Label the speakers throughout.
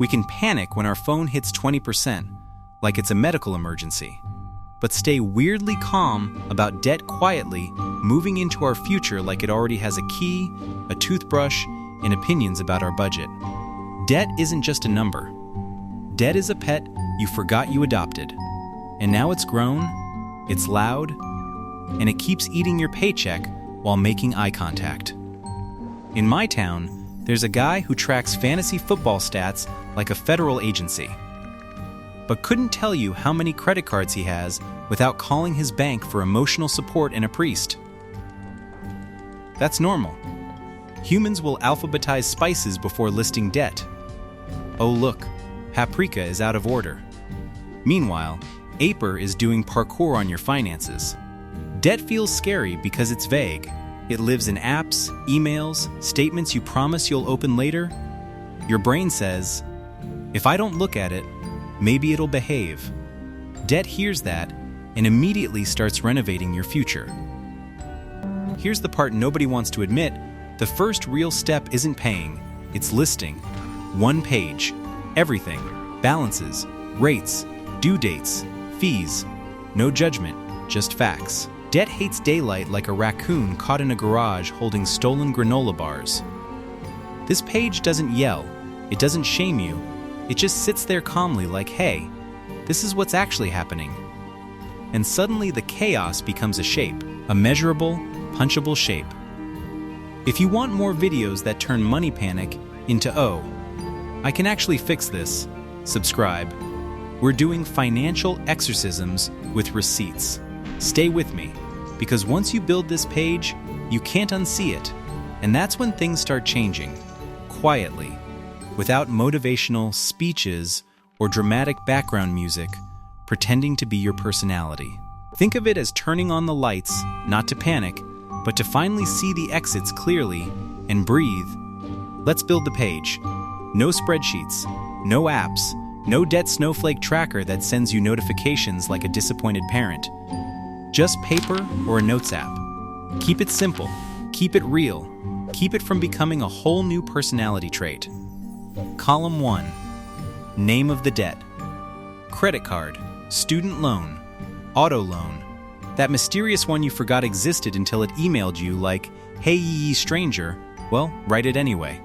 Speaker 1: We can panic when our phone hits 20%, like it's a medical emergency, but stay weirdly calm about debt quietly moving into our future like it already has a key, a toothbrush, and opinions about our budget. Debt isn't just a number. Debt is a pet you forgot you adopted, and now it's grown, it's loud, and it keeps eating your paycheck while making eye contact. In my town, there's a guy who tracks fantasy football stats like a federal agency, but couldn't tell you how many credit cards he has without calling his bank for emotional support and a priest. That's normal. Humans will alphabetize spices before listing debt. Oh look, paprika is out of order. Meanwhile, Aper is doing parkour on your finances. Debt feels scary because it's vague. It lives in apps, emails, statements you promise you'll open later. Your brain says, if I don't look at it, maybe it'll behave. Debt hears that and immediately starts renovating your future. Here's the part nobody wants to admit. The first real step isn't paying, it's listing. One page. Everything. Balances, rates, due dates, fees. No judgment, just facts. Debt hates daylight like a raccoon caught in a garage holding stolen granola bars. This page doesn't yell, it doesn't shame you, it just sits there calmly like, hey, this is what's actually happening. And suddenly the chaos becomes a shape, a measurable, punchable shape. If you want more videos that turn money panic into, oh, I can actually fix this, subscribe. We're doing financial exorcisms with receipts. Stay with me, because once you build this page, you can't unsee it. And that's when things start changing, quietly, without motivational speeches or dramatic background music pretending to be your personality. Think of it as turning on the lights, not to panic, but to finally see the exits clearly and breathe. Let's build the page. No spreadsheets, no apps, no debt snowflake tracker that sends you notifications like a disappointed parent. Just paper or a notes app. Keep it simple, keep it real, keep it from becoming a whole new personality trait. Column 1. Name of the debt. Credit card, student loan, auto loan. That mysterious one you forgot existed until it emailed you like, hey ye stranger, well, write it anyway.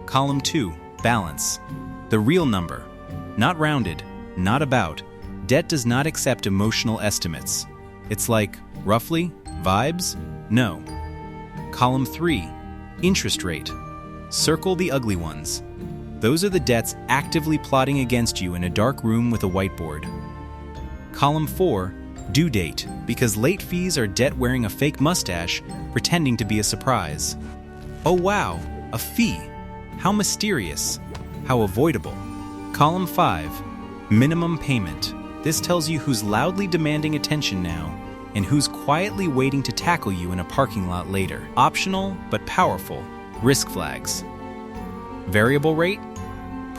Speaker 1: Column 2. Balance. The real number. Not rounded, not about. Debt does not accept emotional estimates. It's like, roughly, vibes? No. Column 3. Interest rate. Circle the ugly ones. Those are the debts actively plotting against you in a dark room with a whiteboard. Column 4. Due date, because late fees are debt wearing a fake mustache, pretending to be a surprise. Oh wow, a fee. How mysterious. How avoidable. Column 5. Minimum payment. This tells you who's loudly demanding attention now and who's quietly waiting to tackle you in a parking lot later. Optional, but powerful. Risk flags. Variable rate?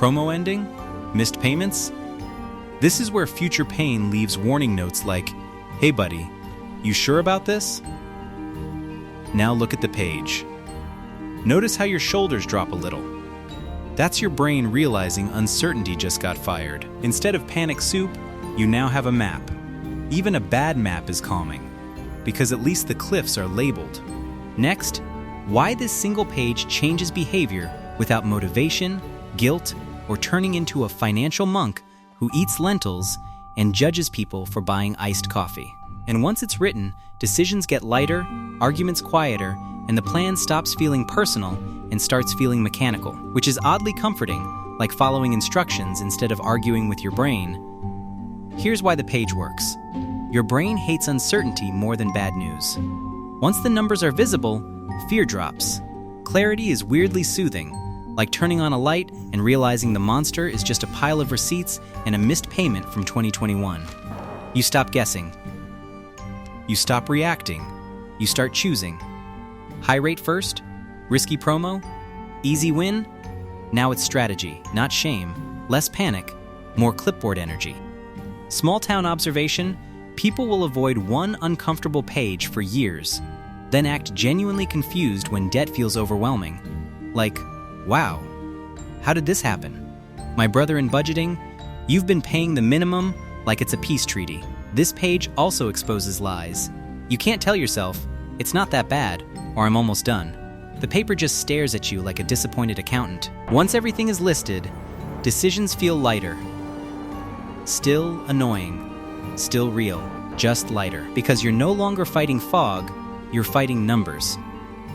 Speaker 1: Promo ending? Missed payments? This is where future pain leaves warning notes like, hey buddy, you sure about this? Now look at the page. Notice how your shoulders drop a little. That's your brain realizing uncertainty just got fired. Instead of panic soup, you now have a map. Even a bad map is calming, because at least the cliffs are labeled. Next, why this single page changes behavior without motivation, guilt, or turning into a financial monk who eats lentils and judges people for buying iced coffee. And once it's written, decisions get lighter, arguments quieter, and the plan stops feeling personal and starts feeling mechanical, which is oddly comforting, like following instructions instead of arguing with your brain. Here's why the page works. Your brain hates uncertainty more than bad news. Once the numbers are visible, fear drops. Clarity is weirdly soothing, like turning on a light and realizing the monster is just a pile of receipts and a missed payment from 2021. You stop guessing. You stop reacting. You start choosing. High rate first? Risky promo? Easy win? Now it's strategy, not shame. Less panic, more clipboard energy. Small town observation, people will avoid one uncomfortable page for years, then act genuinely confused when debt feels overwhelming. Like, wow, how did this happen? My brother in budgeting, you've been paying the minimum like it's a peace treaty. This page also exposes lies. You can't tell yourself, it's not that bad, or I'm almost done. The paper just stares at you like a disappointed accountant. Once everything is listed, decisions feel lighter. Still annoying, still real, just lighter. Because you're no longer fighting fog, you're fighting numbers.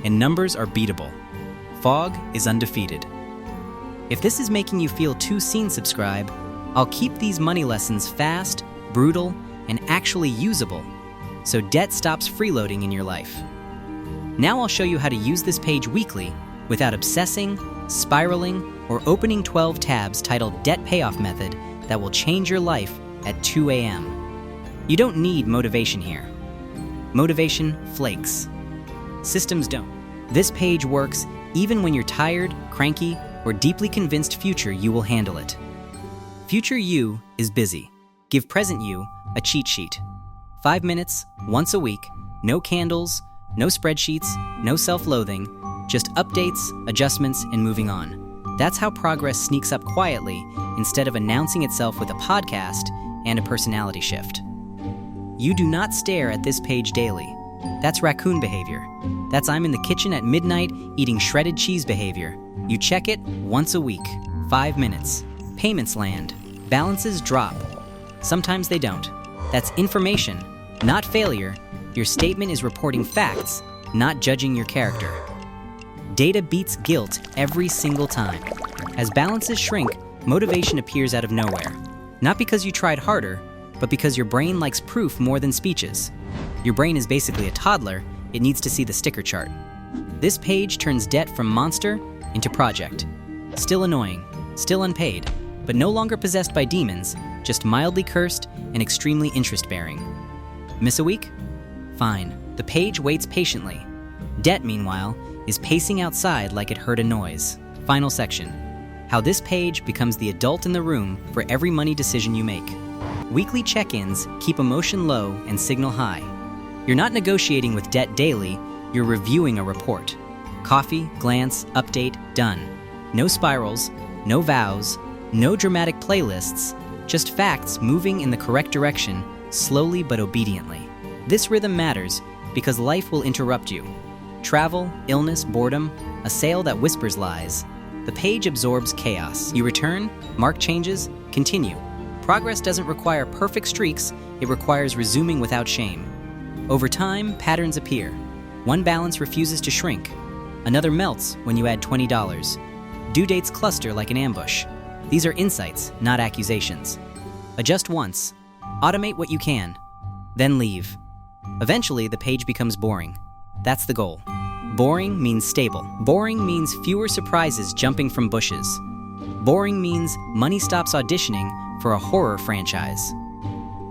Speaker 1: And numbers are beatable. Fog is undefeated. If this is making you feel too seen, subscribe. I'll keep these money lessons fast, brutal, and actually usable, so debt stops freeloading in your life. Now I'll show you how to use this page weekly without obsessing, spiraling, or opening 12 tabs titled Debt Payoff Method that will change your life at 2 a.m. You don't need motivation here. Motivation flakes. Systems don't. This page works even when you're tired, cranky, or deeply convinced future you will handle it. Future you is busy. Give present you a cheat sheet. 5 minutes, once a week, no candles, no spreadsheets, no self-loathing, just updates, adjustments, and moving on. That's how progress sneaks up quietly instead of announcing itself with a podcast and a personality shift. You do not stare at this page daily. That's raccoon behavior. That's I'm in the kitchen at midnight eating shredded cheese behavior. You check it once a week, 5 minutes. Payments land. Balances drop. Sometimes they don't. That's information, not failure. Your statement is reporting facts, not judging your character. Data beats guilt every single time. As balances shrink, motivation appears out of nowhere. Not because you tried harder, but because your brain likes proof more than speeches. Your brain is basically a toddler. It needs to see the sticker chart. This page turns debt from monster into project. Still annoying, still unpaid, but no longer possessed by demons, just mildly cursed and extremely interest-bearing. Miss a week? Fine. The page waits patiently. Debt, meanwhile, is pacing outside like it heard a noise. Final section. How this page becomes the adult in the room for every money decision you make. Weekly check-ins keep emotion low and signal high. You're not negotiating with debt daily, you're reviewing a report. Coffee, glance, update, done. No spirals, no vows, no dramatic playlists, just facts moving in the correct direction, slowly but obediently. This rhythm matters because life will interrupt you. Travel, illness, boredom, a sale that whispers lies. The page absorbs chaos. You return, mark changes, continue. Progress doesn't require perfect streaks, it requires resuming without shame. Over time, patterns appear. One balance refuses to shrink. Another melts when you add $20. Due dates cluster like an ambush. These are insights, not accusations. Adjust once. Automate what you can. Then leave. Eventually, the page becomes boring. That's the goal. Boring means stable. Boring means fewer surprises jumping from bushes. Boring means money stops auditioning for a horror franchise.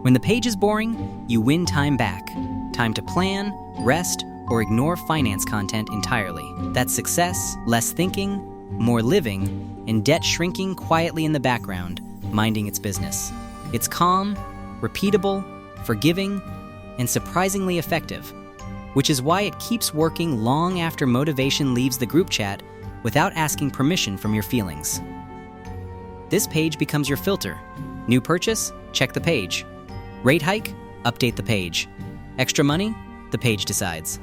Speaker 1: When the page is boring, you win time back. Time to plan, rest, or ignore finance content entirely. That's success, less thinking, more living, and debt shrinking quietly in the background, minding its business. It's calm, repeatable, forgiving, and surprisingly effective, which is why it keeps working long after motivation leaves the group chat without asking permission from your feelings. This page becomes your filter. New purchase? Check the page. Rate hike? Update the page. Extra money? The page decides.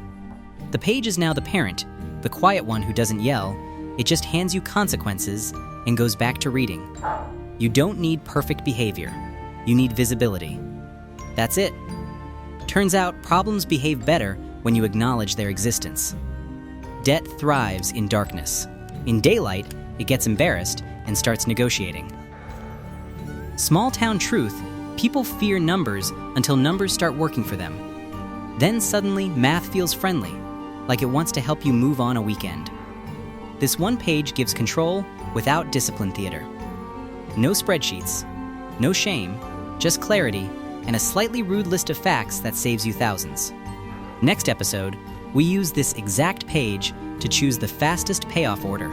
Speaker 1: The page is now the parent, the quiet one who doesn't yell. It just hands you consequences and goes back to reading. You don't need perfect behavior. You need visibility. That's it. Turns out problems behave better when you acknowledge their existence. Debt thrives in darkness. In daylight, it gets embarrassed and starts negotiating. Small town truth, people fear numbers until numbers start working for them. Then suddenly, math feels friendly, like it wants to help you move on a weekend. This one page gives control without discipline theater. No spreadsheets, no shame, just clarity, and a slightly rude list of facts that saves you thousands. Next episode, we use this exact page to choose the fastest payoff order.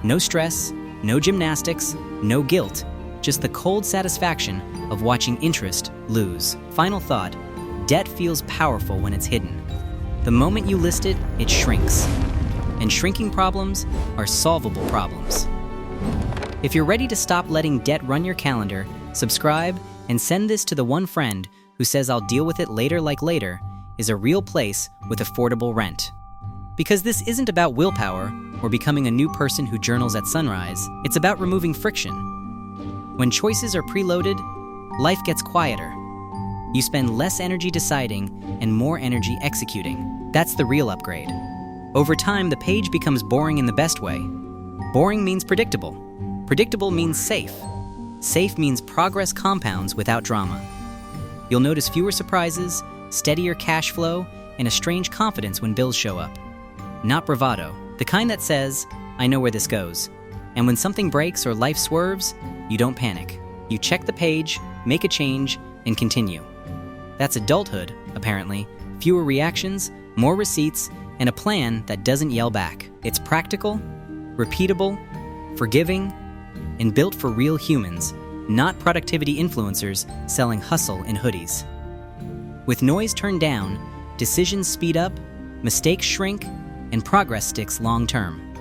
Speaker 1: No stress, no gymnastics, no guilt, just the cold satisfaction of watching interest lose. Final thought, debt feels powerful when it's hidden. The moment you list it, it shrinks. And shrinking problems are solvable problems.
Speaker 2: If you're ready to stop letting debt run your calendar, subscribe and send this to the one friend who says I'll deal with it later like later is a real place with affordable rent. Because this isn't about willpower or becoming a new person who journals at sunrise, it's about removing friction. When choices are preloaded, life gets quieter. You spend less energy deciding and more energy executing. That's the real upgrade. Over time, the page becomes boring in the best way. Boring means predictable. Predictable means safe. Safe means progress compounds without drama. You'll notice fewer surprises, steadier cash flow, and a strange confidence when bills show up. Not bravado, the kind that says, I know where this goes. And when something breaks or life swerves, you don't panic. You check the page, make a change, and continue. That's adulthood, apparently. Fewer reactions, more receipts, and a plan that doesn't yell back. It's practical, repeatable, forgiving, and built for real humans, not productivity influencers selling hustle in hoodies. With noise turned down, decisions speed up, mistakes shrink, and progress sticks long term.